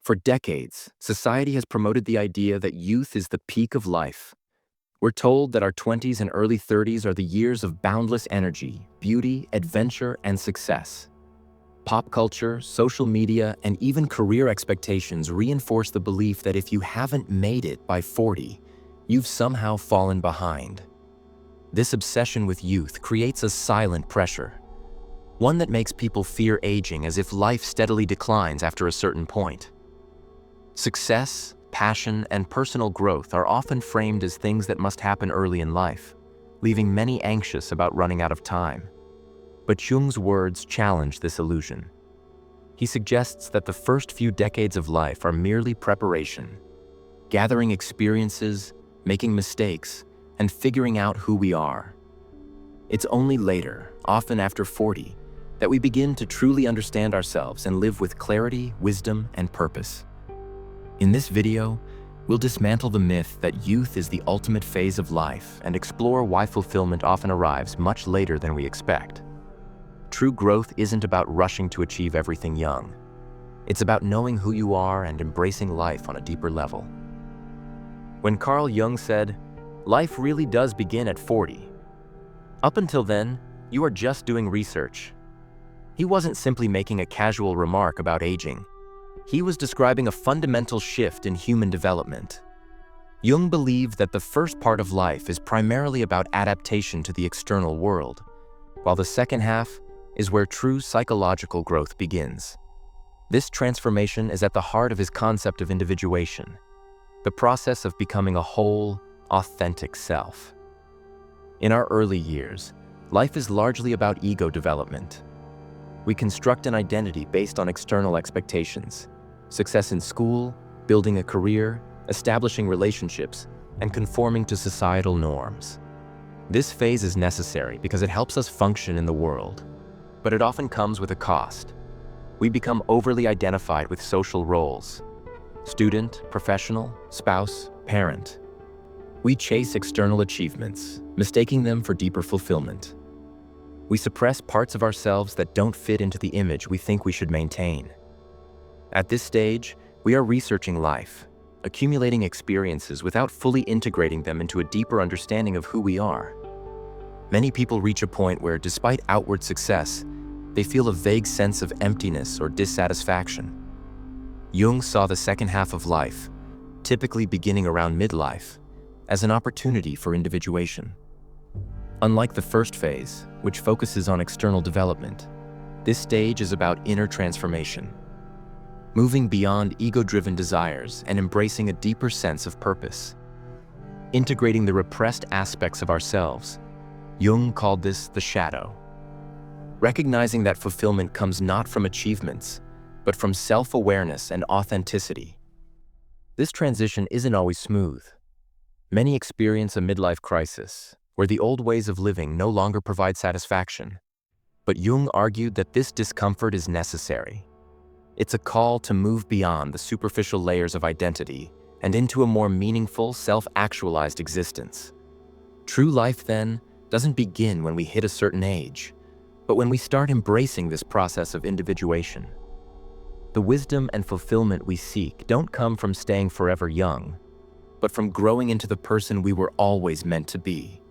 For decades, society has promoted the idea that youth is the peak of life. We're told that our 20s and early 30s are the years of boundless energy, beauty, adventure, and success. Pop culture, social media, and even career expectations reinforce the belief that if you haven't made it by 40, you've somehow fallen behind. This obsession with youth creates a silent pressure, one that makes people fear aging as if life steadily declines after a certain point. Success, passion, and personal growth are often framed as things that must happen early in life, leaving many anxious about running out of time. But Jung's words challenge this illusion. He suggests that the first few decades of life are merely preparation, gathering experiences, making mistakes, and figuring out who we are. It's only later, often after 40, that we begin to truly understand ourselves and live with clarity, wisdom, and purpose. In this video, we'll dismantle the myth that youth is the ultimate phase of life and explore why fulfillment often arrives much later than we expect. True growth isn't about rushing to achieve everything young. It's about knowing who you are and embracing life on a deeper level. When Carl Jung said, "Life really does begin at 40. Up until then, you are just doing research," he wasn't simply making a casual remark about aging. He was describing a fundamental shift in human development. Jung believed that the first part of life is primarily about adaptation to the external world, while the second half is where true psychological growth begins. This transformation is at the heart of his concept of individuation, the process of becoming a whole, authentic self. In our early years, life is largely about ego development. We construct an identity based on external expectations: success in school, building a career, establishing relationships, and conforming to societal norms. This phase is necessary because it helps us function in the world, but it often comes with a cost. We become overly identified with social roles: student, professional, spouse, parent. We chase external achievements, mistaking them for deeper fulfillment. We suppress parts of ourselves that don't fit into the image we think we should maintain. At this stage, we are researching life, accumulating experiences without fully integrating them into a deeper understanding of who we are. Many people reach a point where, despite outward success, they feel a vague sense of emptiness or dissatisfaction. Jung saw the second half of life, typically beginning around midlife, as an opportunity for individuation. Unlike the first phase, which focuses on external development, this stage is about inner transformation, moving beyond ego-driven desires and embracing a deeper sense of purpose. Integrating the repressed aspects of ourselves, Jung called this the shadow. Recognizing that fulfillment comes not from achievements, but from self-awareness and authenticity. This transition isn't always smooth. Many experience a midlife crisis, where the old ways of living no longer provide satisfaction. But Jung argued that this discomfort is necessary. It's a call to move beyond the superficial layers of identity and into a more meaningful, self-actualized existence. True life, then, doesn't begin when we hit a certain age, but when we start embracing this process of individuation. The wisdom and fulfillment we seek don't come from staying forever young, but from growing into the person we were always meant to be.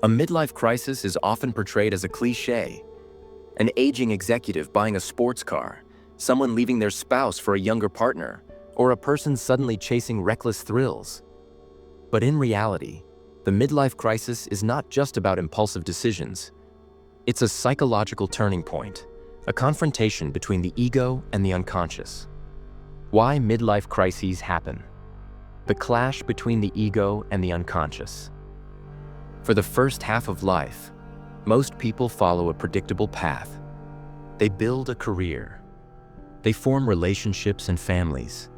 A midlife crisis is often portrayed as a cliché: an aging executive buying a sports car, someone leaving their spouse for a younger partner, or a person suddenly chasing reckless thrills. But in reality, the midlife crisis is not just about impulsive decisions. It's a psychological turning point, a confrontation between the ego and the unconscious. Why midlife crises happen? The clash between the ego and the unconscious. For the first half of life, most people follow a predictable path. They build a career. They form relationships and families.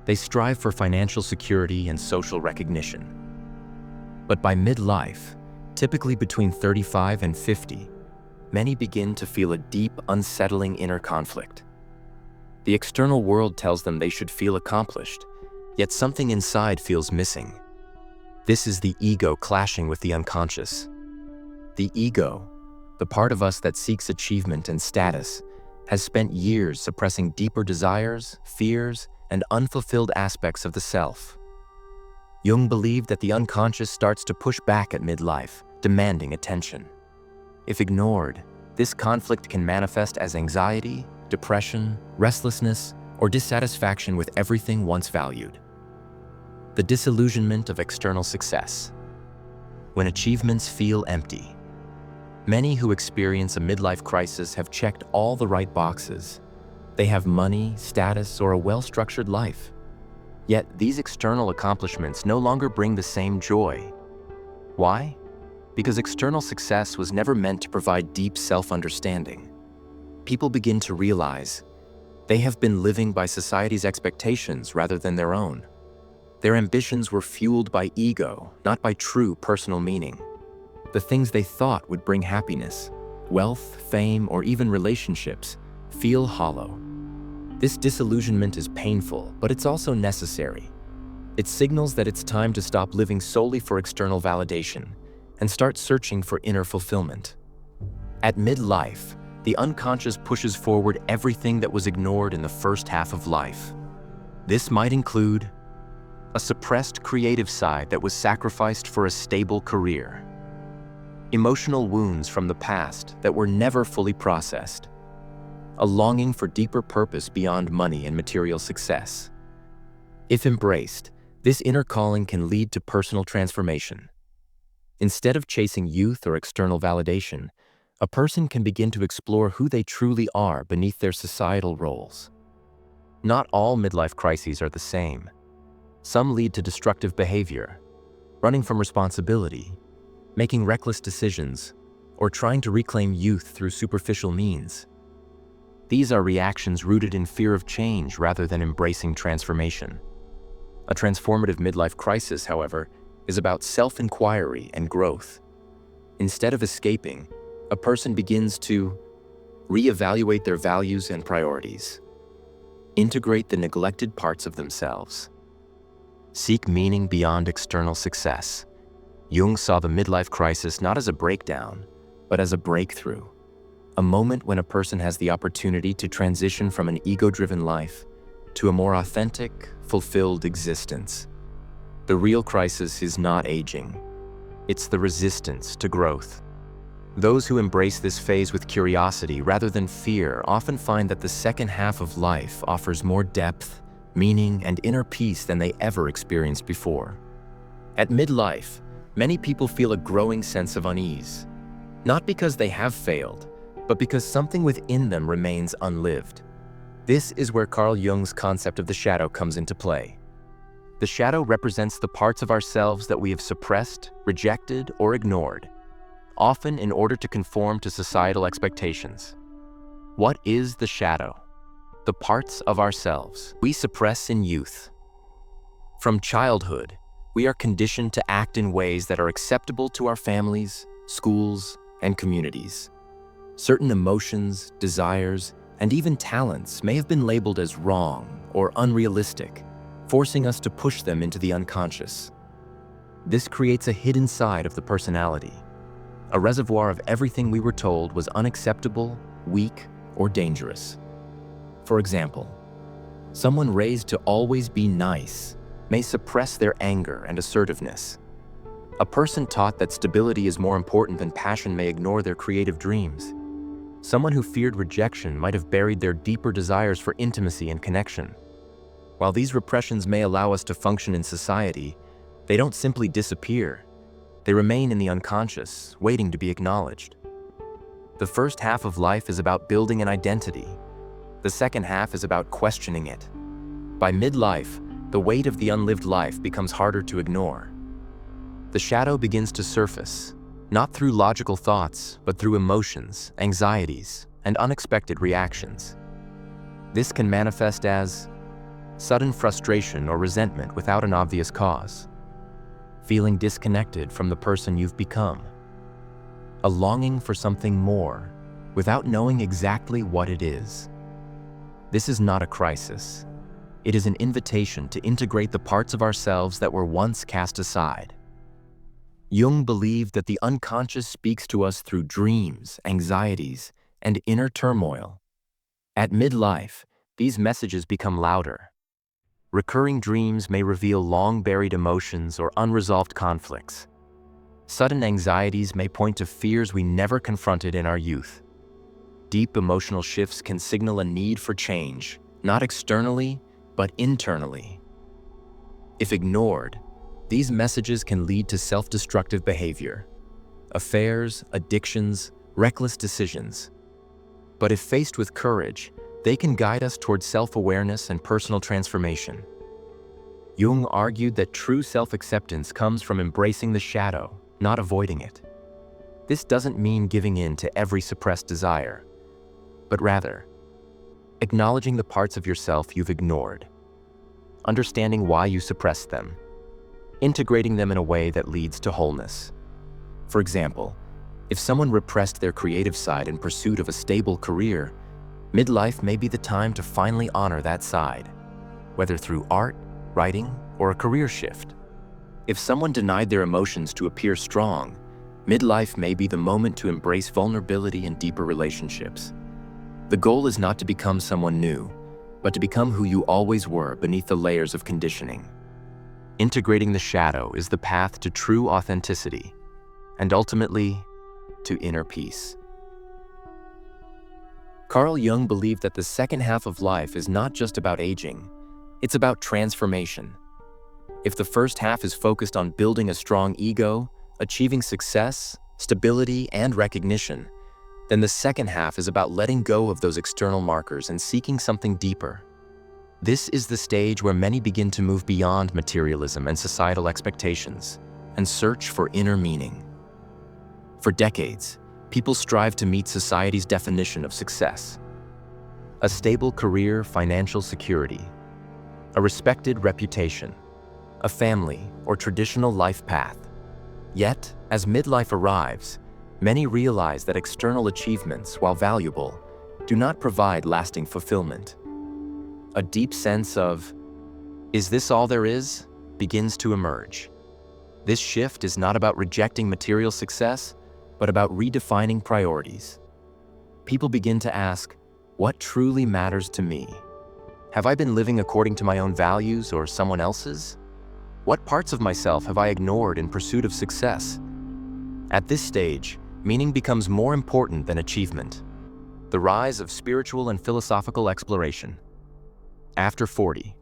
They strive for financial security and social recognition. But by midlife, typically between 35 and 50, many begin to feel a deep, unsettling inner conflict. The external world tells them they should feel accomplished, yet something inside feels missing. This is the ego clashing with the unconscious. The ego, the part of us that seeks achievement and status, has spent years suppressing deeper desires, fears, and unfulfilled aspects of the self. Jung believed that the unconscious starts to push back at midlife, demanding attention. If ignored, this conflict can manifest as anxiety, depression, restlessness, or dissatisfaction with everything once valued. The disillusionment of external success. When achievements feel empty. Many who experience a midlife crisis have checked all the right boxes. They have money, status, or a well-structured life. Yet these external accomplishments no longer bring the same joy. Why? Because external success was never meant to provide deep self-understanding. People begin to realize they have been living by society's expectations rather than their own. Their ambitions were fueled by ego, not by true personal meaning. The things they thought would bring happiness, wealth, fame, or even relationships, feel hollow. This disillusionment is painful, but it's also necessary. It signals that it's time to stop living solely for external validation and start searching for inner fulfillment. At midlife, the unconscious pushes forward everything that was ignored in the first half of life. This might include a suppressed creative side that was sacrificed for a stable career, emotional wounds from the past that were never fully processed, a longing for deeper purpose beyond money and material success. If embraced, this inner calling can lead to personal transformation. Instead of chasing youth or external validation, a person can begin to explore who they truly are beneath their societal roles. Not all midlife crises are the same. Some lead to destructive behavior, running from responsibility, making reckless decisions, or trying to reclaim youth through superficial means. These are reactions rooted in fear of change rather than embracing transformation. A transformative midlife crisis, however, is about self-inquiry and growth. Instead of escaping, a person begins to reevaluate their values and priorities, integrate the neglected parts of themselves, seek meaning beyond external success. Jung saw the midlife crisis not as a breakdown, but as a breakthrough. A moment when a person has the opportunity to transition from an ego-driven life to a more authentic, fulfilled existence. The real crisis is not aging. It's the resistance to growth. Those who embrace this phase with curiosity rather than fear often find that the second half of life offers more depth, meaning, and inner peace than they ever experienced before. At midlife, many people feel a growing sense of unease, not because they have failed, but because something within them remains unlived. This is where Carl Jung's concept of the shadow comes into play. The shadow represents the parts of ourselves that we have suppressed, rejected, or ignored, often in order to conform to societal expectations. What is the shadow? The parts of ourselves we suppress in youth. From childhood, we are conditioned to act in ways that are acceptable to our families, schools, and communities. Certain emotions, desires, and even talents may have been labeled as wrong or unrealistic, forcing us to push them into the unconscious. This creates a hidden side of the personality, a reservoir of everything we were told was unacceptable, weak, or dangerous. For example, someone raised to always be nice may suppress their anger and assertiveness. A person taught that stability is more important than passion may ignore their creative dreams. Someone who feared rejection might have buried their deeper desires for intimacy and connection. While these repressions may allow us to function in society, they don't simply disappear. They remain in the unconscious, waiting to be acknowledged. The first half of life is about building an identity. The second half is about questioning it. By midlife, the weight of the unlived life becomes harder to ignore. The shadow begins to surface, not through logical thoughts, but through emotions, anxieties, and unexpected reactions. This can manifest as sudden frustration or resentment without an obvious cause, feeling disconnected from the person you've become, a longing for something more without knowing exactly what it is. This is not a crisis. It is an invitation to integrate the parts of ourselves that were once cast aside. Jung believed that the unconscious speaks to us through dreams, anxieties, and inner turmoil. At midlife, these messages become louder. Recurring dreams may reveal long-buried emotions or unresolved conflicts. Sudden anxieties may point to fears we never confronted in our youth. Deep emotional shifts can signal a need for change, not externally, but internally. If ignored, these messages can lead to self-destructive behavior, affairs, addictions, reckless decisions. But if faced with courage, they can guide us towards self-awareness and personal transformation. Jung argued that true self-acceptance comes from embracing the shadow, not avoiding it. This doesn't mean giving in to every suppressed desire, but rather, acknowledging the parts of yourself you've ignored, understanding why you suppressed them, integrating them in a way that leads to wholeness. For example, if someone repressed their creative side in pursuit of a stable career, midlife may be the time to finally honor that side, whether through art, writing, or a career shift. If someone denied their emotions to appear strong, midlife may be the moment to embrace vulnerability and deeper relationships. The goal is not to become someone new, but to become who you always were beneath the layers of conditioning. Integrating the shadow is the path to true authenticity, and ultimately, to inner peace. Carl Jung believed that the second half of life is not just about aging, it's about transformation. If the first half is focused on building a strong ego, achieving success, stability, and recognition, then the second half is about letting go of those external markers and seeking something deeper. This is the stage where many begin to move beyond materialism and societal expectations and search for inner meaning. For decades, people strive to meet society's definition of success: a stable career, financial security, a respected reputation, a family, or traditional life path. Yet, as midlife arrives, many realize that external achievements, while valuable, do not provide lasting fulfillment. A deep sense of, "Is this all there is?" begins to emerge. This shift is not about rejecting material success, but about redefining priorities. People begin to ask, what truly matters to me? Have I been living according to my own values or someone else's? What parts of myself have I ignored in pursuit of success? At this stage, meaning becomes more important than achievement. The rise of spiritual and philosophical exploration. After 40.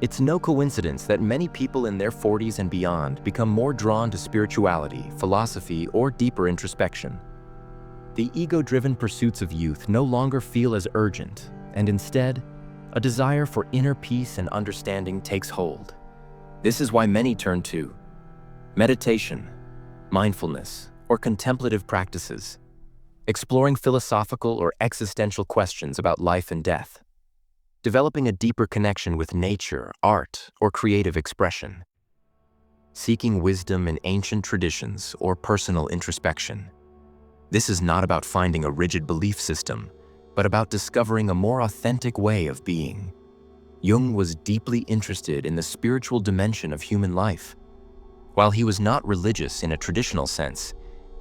It's no coincidence that many people in their 40s and beyond become more drawn to spirituality, philosophy, or deeper introspection. The ego-driven pursuits of youth no longer feel as urgent, and instead, a desire for inner peace and understanding takes hold. This is why many turn to meditation, mindfulness, or contemplative practices, exploring philosophical or existential questions about life and death, developing a deeper connection with nature, art, or creative expression, seeking wisdom in ancient traditions or personal introspection. This is not about finding a rigid belief system, but about discovering a more authentic way of being. Jung was deeply interested in the spiritual dimension of human life. While he was not religious in a traditional sense,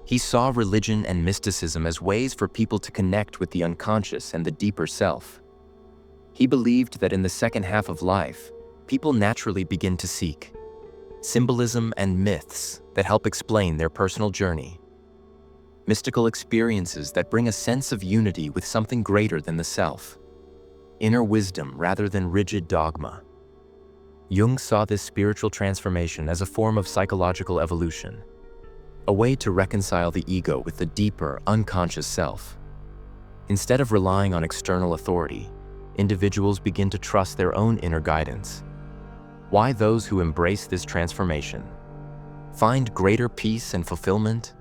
he saw religion and mysticism as ways for people to connect with the unconscious and the deeper self. He believed that in the second half of life, people naturally begin to seek symbolism and myths that help explain their personal journey, mystical experiences that bring a sense of unity with something greater than the self, inner wisdom rather than rigid dogma. Jung saw this spiritual transformation as a form of psychological evolution, a way to reconcile the ego with the deeper, unconscious self. Instead of relying on external authority, individuals begin to trust their own inner guidance. Why those who embrace this transformation find greater peace and fulfillment?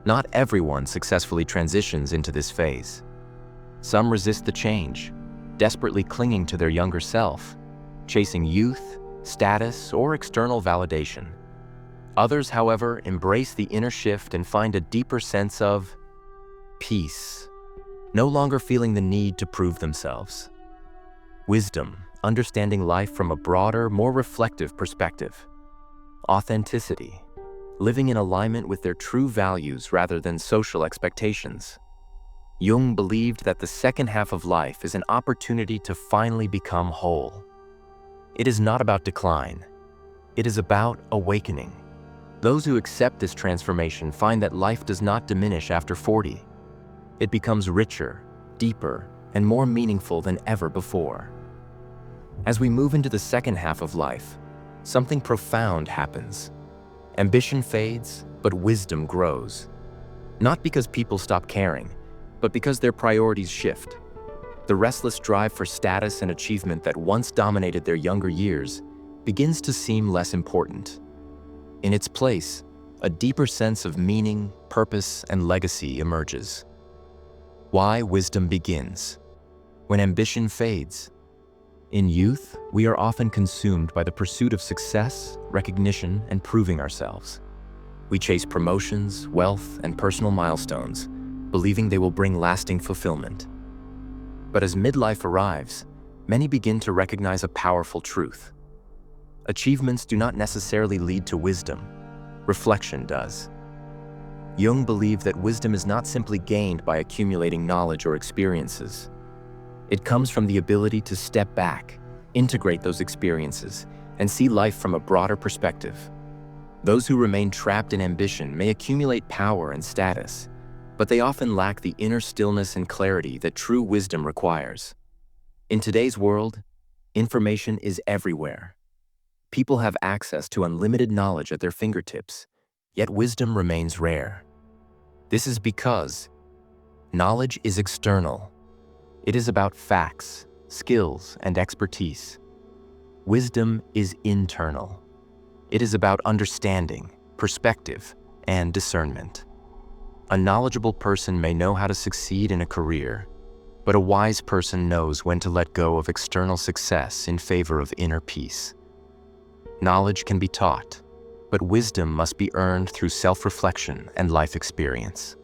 Not everyone successfully transitions into this phase. Some resist the change, desperately clinging to their younger self, chasing youth, status, or external validation. Others, however, embrace the inner shift and find a deeper sense of peace, no longer feeling the need to prove themselves. Wisdom, understanding life from a broader, more reflective perspective. Authenticity, living in alignment with their true values rather than social expectations. Jung believed that the second half of life is an opportunity to finally become whole. It is not about decline. It is about awakening. Those who accept this transformation find that life does not diminish after 40. It becomes richer, deeper, and more meaningful than ever before. As we move into the second half of life, something profound happens. Ambition fades, but wisdom grows. Not because people stop caring, but because their priorities shift. The restless drive for status and achievement that once dominated their younger years begins to seem less important. In its place, a deeper sense of meaning, purpose, and legacy emerges. Why wisdom begins. When ambition fades. In youth, we are often consumed by the pursuit of success, recognition, and proving ourselves. We chase promotions, wealth, and personal milestones, believing they will bring lasting fulfillment. But as midlife arrives, many begin to recognize a powerful truth. Achievements do not necessarily lead to wisdom. Reflection does. Jung believed that wisdom is not simply gained by accumulating knowledge or experiences. It comes from the ability to step back, integrate those experiences, and see life from a broader perspective. Those who remain trapped in ambition may accumulate power and status, but they often lack the inner stillness and clarity that true wisdom requires. In today's world, information is everywhere. People have access to unlimited knowledge at their fingertips, yet wisdom remains rare. This is because knowledge is external. It is about facts, skills, and expertise. Wisdom is internal. It is about understanding, perspective, and discernment. A knowledgeable person may know how to succeed in a career, but a wise person knows when to let go of external success in favor of inner peace. Knowledge can be taught, but wisdom must be earned through self-reflection and life experience.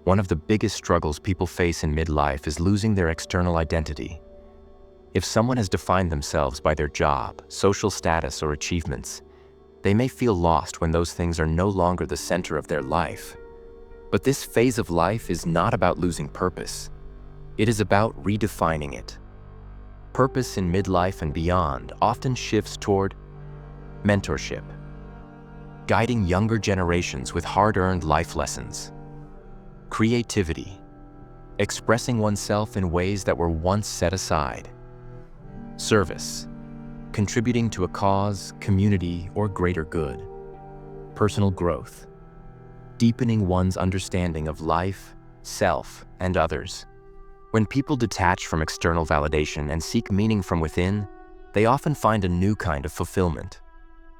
One of the biggest struggles people face in midlife is losing their external identity. If someone has defined themselves by their job, social status, or achievements, they may feel lost when those things are no longer the center of their life. But this phase of life is not about losing purpose. It is about redefining it. Purpose in midlife and beyond often shifts toward mentorship, guiding younger generations with hard-earned life lessons, creativity, expressing oneself in ways that were once set aside, service, contributing to a cause, community, or greater good, personal growth, deepening one's understanding of life, self, and others. When people detach from external validation and seek meaning from within, they often find a new kind of fulfillment,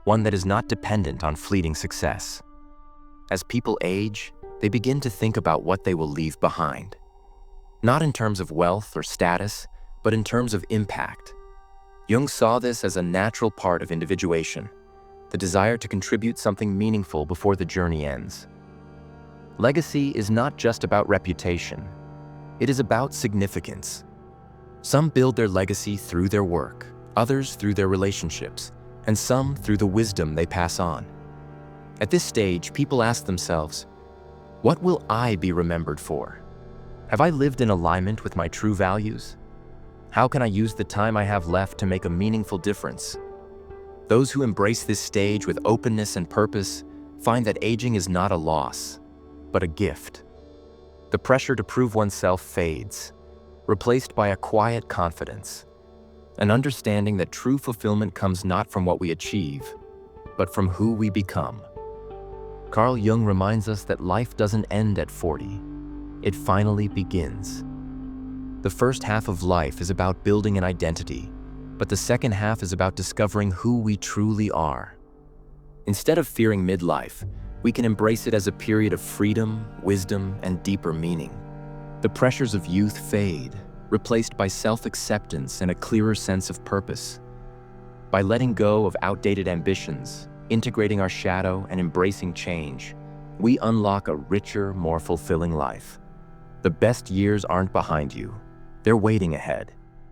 one that is not dependent on fleeting success. As people age, they begin to think about what they will leave behind. Not in terms of wealth or status, but in terms of impact. Jung saw this as a natural part of individuation, the desire to contribute something meaningful before the journey ends. Legacy is not just about reputation. It is about significance. Some build their legacy through their work, others through their relationships, and some through the wisdom they pass on. At this stage, people ask themselves, what will I be remembered for? Have I lived in alignment with my true values? How can I use the time I have left to make a meaningful difference? Those who embrace this stage with openness and purpose find that aging is not a loss, but a gift. The pressure to prove oneself fades, replaced by a quiet confidence, an understanding that true fulfillment comes not from what we achieve, but from who we become. Carl Jung reminds us that life doesn't end at 40. It finally begins. The first half of life is about building an identity, but the second half is about discovering who we truly are. Instead of fearing midlife, we can embrace it as a period of freedom, wisdom, and deeper meaning. The pressures of youth fade, replaced by self-acceptance and a clearer sense of purpose. By letting go of outdated ambitions, integrating our shadow, and embracing change, we unlock a richer, more fulfilling life. The best years aren't behind you. They're waiting ahead.